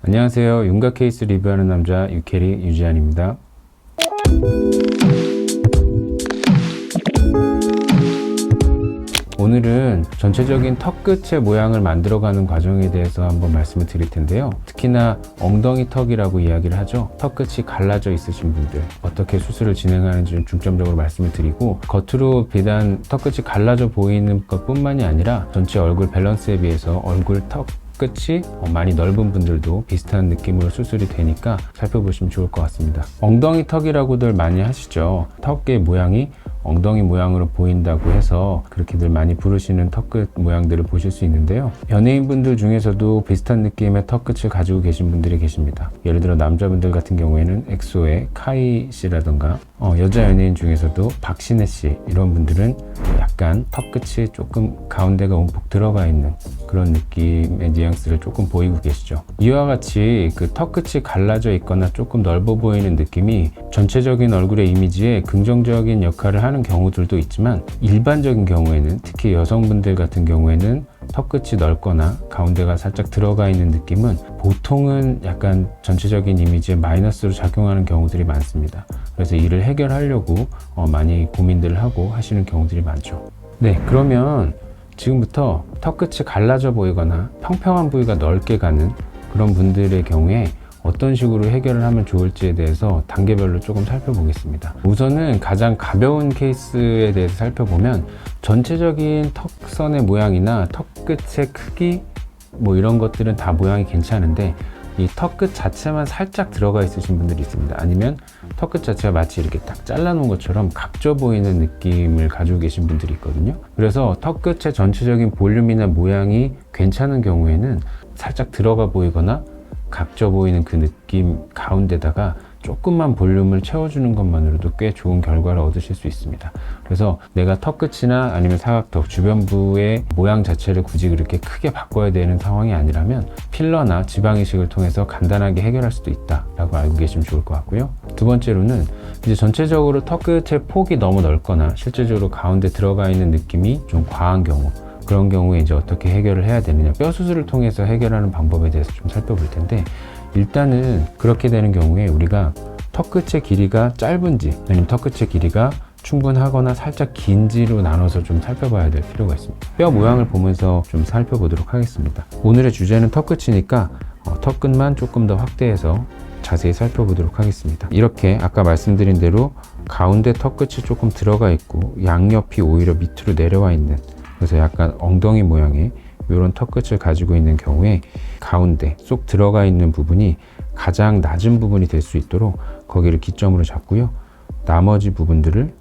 안녕하세요. 윤곽 케이스 리뷰하는 남자 유캐리 유지한입니다. 오늘은 전체적인 턱 끝의 모양을 만들어가는 과정에 대해서 한번 말씀을 드릴 텐데요. 특히나 엉덩이 턱이라고 이야기를 하죠. 턱 끝이 갈라져 있으신 분들 어떻게 수술을 진행하는지 중점적으로 말씀을 드리고, 겉으로 비단 턱 끝이 갈라져 보이는 것 뿐만이 아니라 전체 얼굴 밸런스에 비해서 얼굴 턱 끝이 많이 넓은 분들도 비슷한 느낌으로 수술이 되니까 살펴보시면 좋을 것 같습니다. 엉덩이 턱이라고들 많이 하시죠. 턱의 모양이 엉덩이 모양으로 보인다고 해서 그렇게들 많이 부르시는 턱끝 모양들을 보실 수 있는데요. 연예인분들 중에서도 비슷한 느낌의 턱끝을 가지고 계신 분들이 계십니다. 예를 들어 남자분들 같은 경우에는 엑소의 카이 씨라던가 여자 연예인 중에서도 박신혜 씨, 이런 분들은 약간 턱끝이 조금 가운데가 움푹 들어가 있는 그런 느낌의 뉘앙스를 조금 보이고 계시죠. 이와 같이 그 턱끝이 갈라져 있거나 조금 넓어 보이는 느낌이 전체적인 얼굴의 이미지에 긍정적인 역할을 하는 경우들도 있지만, 일반적인 경우에는 특히 여성분들 같은 경우에는 턱끝이 넓거나 가운데가 살짝 들어가 있는 느낌은 보통은 약간 전체적인 이미지에 마이너스로 작용하는 경우들이 많습니다. 그래서 이를 해결하려고 많이 고민들을 하고 하시는 경우들이 많죠. 네, 그러면 지금부터 턱끝이 갈라져 보이거나 평평한 부위가 넓게 가는 그런 분들의 경우에 어떤 식으로 해결을 하면 좋을지에 대해서 단계별로 조금 살펴보겠습니다. 우선은 가장 가벼운 케이스에 대해서 살펴보면, 전체적인 턱선의 모양이나 턱끝의 크기 이런 것들은 다 모양이 괜찮은데 이 턱끝 자체만 살짝 들어가 있으신 분들이 있습니다. 아니면 턱끝 자체가 마치 이렇게 딱 잘라 놓은 것처럼 각져 보이는 느낌을 가지고 계신 분들이 있거든요. 그래서 턱끝의 전체적인 볼륨이나 모양이 괜찮은 경우에는 살짝 들어가 보이거나 각져 보이는 그 느낌 가운데다가 조금만 볼륨을 채워주는 것만으로도 꽤 좋은 결과를 얻으실 수 있습니다. 그래서 내가 턱끝이나 아니면 사각턱 주변부의 모양 자체를 굳이 그렇게 크게 바꿔야 되는 상황이 아니라면 필러나 지방 이식을 통해서 간단하게 해결할 수도 있다라고 알고 계시면 좋을 것 같고요. 두 번째로는 이제 전체적으로 턱끝의 폭이 너무 넓거나 실제적으로 가운데 들어가 있는 느낌이 좀 과한 경우, 그런 경우에 이제 어떻게 해결을 해야 되느냐, 뼈 수술을 통해서 해결하는 방법에 대해서 좀 살펴볼 텐데, 일단은 그렇게 되는 경우에 우리가 턱끝의 길이가 짧은지 아니면 턱끝의 길이가 충분하거나 살짝 긴지로 나눠서 좀 살펴봐야 될 필요가 있습니다. 뼈 모양을 보면서 좀 살펴보도록 하겠습니다. 오늘의 주제는 턱끝이니까 턱끝만 조금 더 확대해서 자세히 살펴보도록 하겠습니다. 이렇게 아까 말씀드린 대로 가운데 턱끝이 조금 들어가 있고 양옆이 오히려 밑으로 내려와 있는, 그래서 약간 엉덩이 모양의 이런 턱끝을 가지고 있는 경우에 가운데 쏙 들어가 있는 부분이 가장 낮은 부분이 될 수 있도록 거기를 기점으로 잡고요. 나머지 부분들을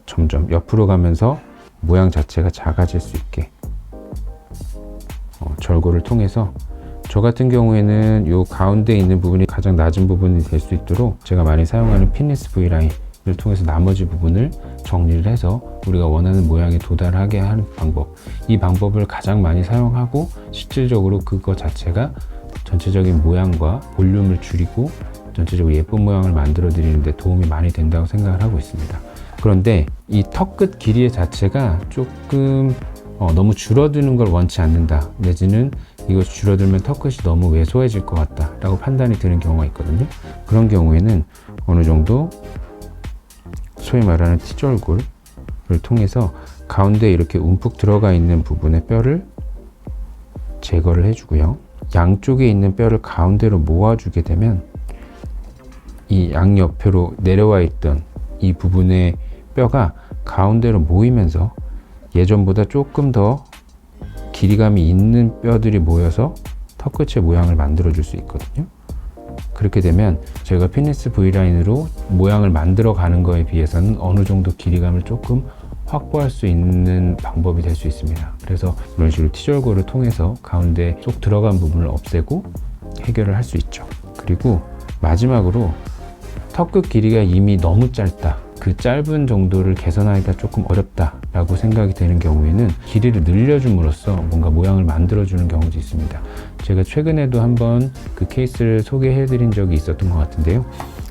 점점 옆으로 가면서 모양 자체가 작아질 수 있게 절골을 통해서, 저 같은 경우에는 이 가운데 있는 부분이 가장 낮은 부분이 될 수 있도록 제가 많이 사용하는 피니스 V라인을 통해서 나머지 부분을 정리를 해서 우리가 원하는 모양에 도달하게 하는 방법, 이 방법을 가장 많이 사용하고 실질적으로 그거 자체가 전체적인 모양과 볼륨을 줄이고 전체적으로 예쁜 모양을 만들어 드리는 데 도움이 많이 된다고 생각을 하고 있습니다. 그런데 이 턱끝 길이 자체가 조금 너무 줄어드는 걸 원치 않는다, 내지는 이것이 줄어들면 턱끝이 너무 왜소해질 것 같다 라고 판단이 드는 경우가 있거든요. 그런 경우에는 어느 정도 소위 말하는 T절골을 통해서 가운데 이렇게 움푹 들어가 있는 부분의 뼈를 제거를 해주고요. 양쪽에 있는 뼈를 가운데로 모아주게 되면 이 양옆으로 내려와 있던 이 부분의 뼈가 가운데로 모이면서 예전보다 조금 더 길이감이 있는 뼈들이 모여서 턱끝의 모양을 만들어 줄 수 있거든요. 그렇게 되면 제가 피니스 V라인으로 모양을 만들어 가는 거에 비해서는 어느 정도 길이감을 조금 확보할 수 있는 방법이 될 수 있습니다. 그래서 이런 식으로 T절골을 통해서 가운데 쏙 들어간 부분을 없애고 해결을 할 수 있죠. 그리고 마지막으로 턱끝 길이가 이미 너무 짧다, 그 짧은 정도를 개선하기가 조금 어렵다 라고 생각이 되는 경우에는 길이를 늘려줌으로써 뭔가 모양을 만들어 주는 경우도 있습니다. 제가 최근에도 한번 그 케이스를 소개해 드린 적이 있었던 것 같은데요.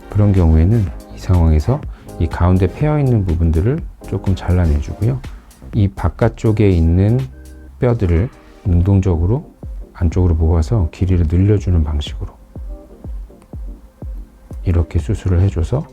그런 경우에는 이 상황에서 이 가운데 패여 있는 부분들을 조금 잘라내 주고요. 이 바깥쪽에 있는 뼈들을 능동적으로 안쪽으로 모아서 길이를 늘려주는 방식으로 이렇게 수술을 해줘서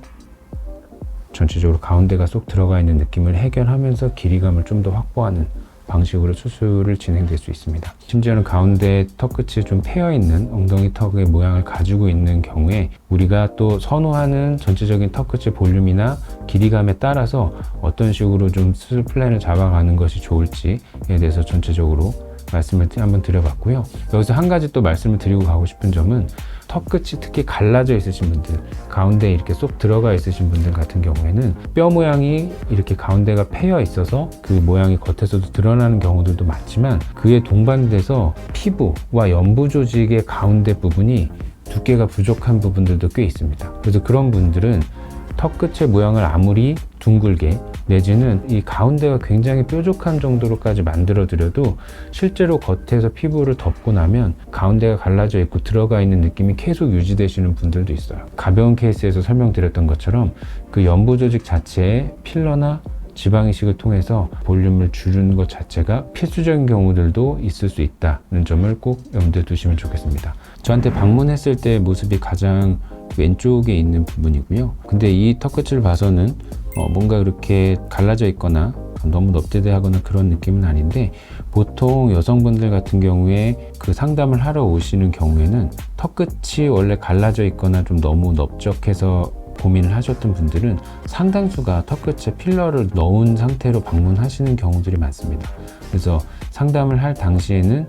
전체적으로 가운데가 쏙 들어가 있는 느낌을 해결하면서 길이감을 좀 더 확보하는 방식으로 수술을 진행될 수 있습니다. 심지어는 가운데 턱 끝이 좀 패여 있는 엉덩이 턱의 모양을 가지고 있는 경우에 우리가 또 선호하는 전체적인 턱 끝의 볼륨이나 길이감에 따라서 어떤 식으로 좀 수술 플랜을 잡아가는 것이 좋을지에 대해서 전체적으로 말씀을 한번 드려봤고요. 여기서 한 가지 또 말씀을 드리고 가고 싶은 점은 턱 끝이 특히 갈라져 있으신 분들, 가운데에 이렇게 쏙 들어가 있으신 분들 같은 경우에는 뼈 모양이 이렇게 가운데가 패여 있어서 그 모양이 겉에서도 드러나는 경우들도 많지만, 그에 동반돼서 피부와 연부 조직의 가운데 부분이 두께가 부족한 부분들도 꽤 있습니다. 그래서 그런 분들은 턱 끝의 모양을 아무리 둥글게 내지는 이 가운데가 굉장히 뾰족한 정도로까지 만들어 드려도 실제로 겉에서 피부를 덮고 나면 가운데가 갈라져 있고 들어가 있는 느낌이 계속 유지되시는 분들도 있어요. 가벼운 케이스에서 설명드렸던 것처럼 그 연부 조직 자체에 필러나 지방 이식을 통해서 볼륨을 줄이는 것 자체가 필수적인 경우들도 있을 수 있다는 점을 꼭 염두에 두시면 좋겠습니다. 저한테 방문했을 때 모습이 가장 왼쪽에 있는 부분이고요. 근데 이 턱끝을 봐서는 뭔가 그렇게 갈라져 있거나 너무 넙대대하거나 그런 느낌은 아닌데, 보통 여성분들 같은 경우에 그 상담을 하러 오시는 경우에는 턱끝이 원래 갈라져 있거나 좀 너무 넓적해서 고민을 하셨던 분들은 상당수가 턱끝에 필러를 넣은 상태로 방문하시는 경우들이 많습니다. 그래서 상담을 할 당시에는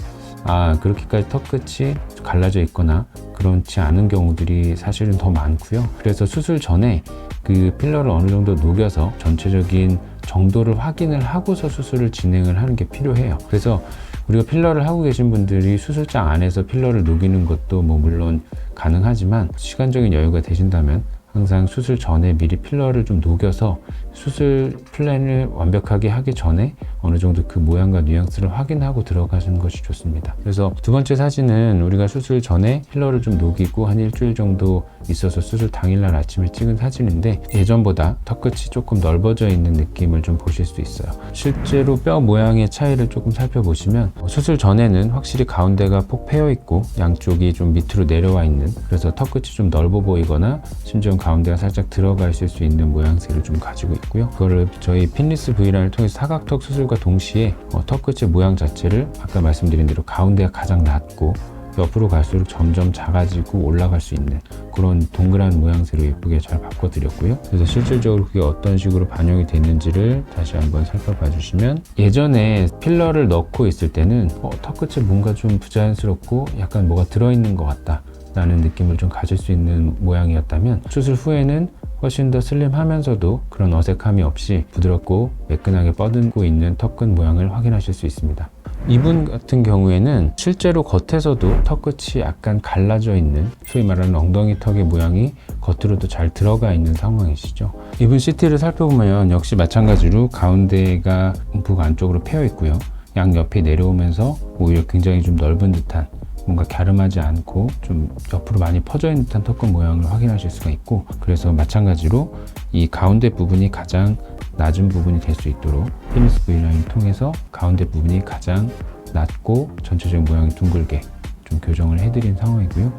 그렇게까지 턱끝이 갈라져 있거나 그렇지 않은 경우들이 사실은 더 많고요. 그래서 수술 전에 그 필러를 어느 정도 녹여서 전체적인 정도를 확인을 하고서 수술을 진행을 하는 게 필요해요. 그래서 우리가 필러를 하고 계신 분들이 수술장 안에서 필러를 녹이는 것도 물론 가능하지만, 시간적인 여유가 되신다면 항상 수술 전에 미리 필러를 좀 녹여서 수술 플랜을 완벽하게 하기 전에 어느 정도 그 모양과 뉘앙스를 확인하고 들어가시는 것이 좋습니다. 그래서 두 번째 사진은 우리가 수술 전에 필러를 좀 녹이고 한 일주일 정도 있어서 수술 당일날 아침에 찍은 사진인데, 예전보다 턱끝이 조금 넓어져 있는 느낌을 좀 보실 수 있어요. 실제로 뼈 모양의 차이를 조금 살펴보시면 수술 전에는 확실히 가운데가 폭 패여 있고 양쪽이 좀 밑으로 내려와 있는, 그래서 턱끝이 좀 넓어 보이거나 심지어 가운데가 살짝 들어가 있을 수 있는 모양새를 좀 가지고 있고요. 그거를 저희 핀리스 V라인을 통해서 사각턱 수술과 동시에 턱끝의 모양 자체를 아까 말씀드린 대로 가운데가 가장 낮고 옆으로 갈수록 점점 작아지고 올라갈 수 있는 그런 동그란 모양새로 예쁘게 잘 바꿔드렸고요. 그래서 실질적으로 그게 어떤 식으로 반영이 됐는지를 다시 한번 살펴봐 주시면, 예전에 필러를 넣고 있을 때는 턱끝에 뭔가 좀 부자연스럽고 약간 뭐가 들어있는 것 같다 라는 느낌을 좀 가질 수 있는 모양이었다면, 수술 후에는 훨씬 더 슬림하면서도 그런 어색함이 없이 부드럽고 매끈하게 뻗고 있는 턱끝 모양을 확인하실 수 있습니다. 이분 같은 경우에는 실제로 겉에서도 턱끝이 약간 갈라져 있는, 소위 말하는 엉덩이 턱의 모양이 겉으로도 잘 들어가 있는 상황이시죠. 이분 CT를 살펴보면 역시 마찬가지로 가운데가 움푹 안쪽으로 패여 있고요. 양옆에 내려오면서 오히려 굉장히 좀 넓은 듯한, 뭔가 갸름하지 않고 좀 옆으로 많이 퍼져 있는 듯한 턱끝 모양을 확인하실 수가 있고, 그래서 마찬가지로 이 가운데 부분이 가장 낮은 부분이 될 수 있도록 핀리스 V라인을 통해서 가운데 부분이 가장 낮고 전체적인 모양이 둥글게 좀 교정을 해드린 상황이고요.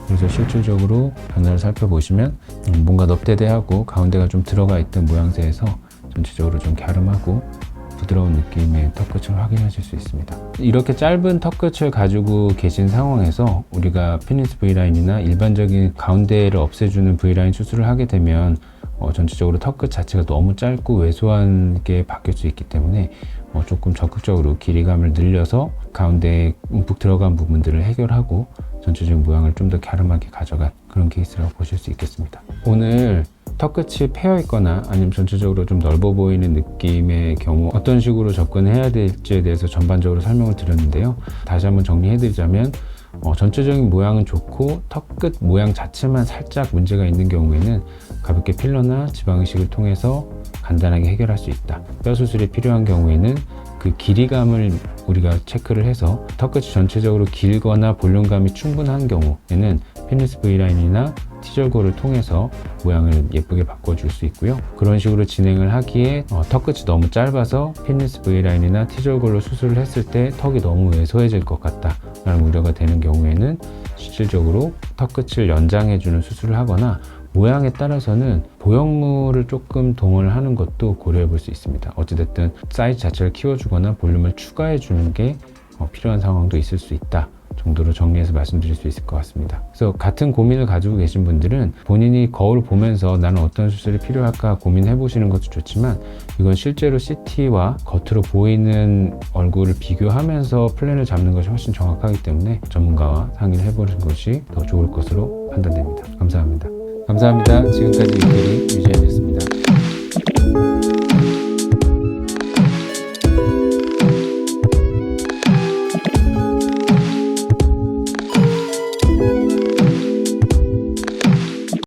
그래서 실질적으로 변화를 살펴보시면 뭔가 넙대대하고 가운데가 좀 들어가 있던 모양새에서 전체적으로 좀 갸름하고 부드러운 느낌의 턱끝을 확인하실 수 있습니다. 이렇게 짧은 턱끝을 가지고 계신 상황에서 우리가 핀리스 V라인이나 일반적인 가운데를 없애주는 V라인 수술을 하게 되면 전체적으로 턱끝 자체가 너무 짧고 왜소하게 바뀔 수 있기 때문에 조금 적극적으로 길이감을 늘려서 가운데에 움푹 들어간 부분들을 해결하고 전체적인 모양을 좀 더 갸름하게 가져간 그런 케이스라고 보실 수 있겠습니다. 오늘 턱끝이 패여 있거나 아니면 전체적으로 좀 넓어 보이는 느낌의 경우 어떤 식으로 접근해야 될지에 대해서 전반적으로 설명을 드렸는데요. 다시 한번 정리해 드리자면 전체적인 모양은 좋고 턱끝 모양 자체만 살짝 문제가 있는 경우에는 가볍게 필러나 지방 이식을 통해서 간단하게 해결할 수 있다. 뼈 수술이 필요한 경우에는 그 길이감을 우리가 체크를 해서 턱끝이 전체적으로 길거나 볼륨감이 충분한 경우에는 핀리스 V라인이나 티절골을 통해서 모양을 예쁘게 바꿔줄 수 있고요. 그런 식으로 진행을 하기에 턱 끝이 너무 짧아서 페니스 V라인이나 티절골로 수술을 했을 때 턱이 너무 왜소해질 것 같다 라는 우려가 되는 경우에는 실질적으로 턱 끝을 연장해주는 수술을 하거나 모양에 따라서는 보형물을 조금 동원을 하는 것도 고려해 볼 수 있습니다. 어찌됐든 사이즈 자체를 키워주거나 볼륨을 추가해 주는 게 필요한 상황도 있을 수 있다 정도로 정리해서 말씀드릴 수 있을 것 같습니다. 그래서 같은 고민을 가지고 계신 분들은 본인이 거울 보면서 나는 어떤 수술이 필요할까 고민해 보시는 것도 좋지만 이건 실제로 CT와 겉으로 보이는 얼굴을 비교하면서 플랜을 잡는 것이 훨씬 정확하기 때문에 전문가와 상의를 해보는 것이 더 좋을 것으로 판단됩니다. 감사합니다. 지금까지 유태리 유지현이었습니다.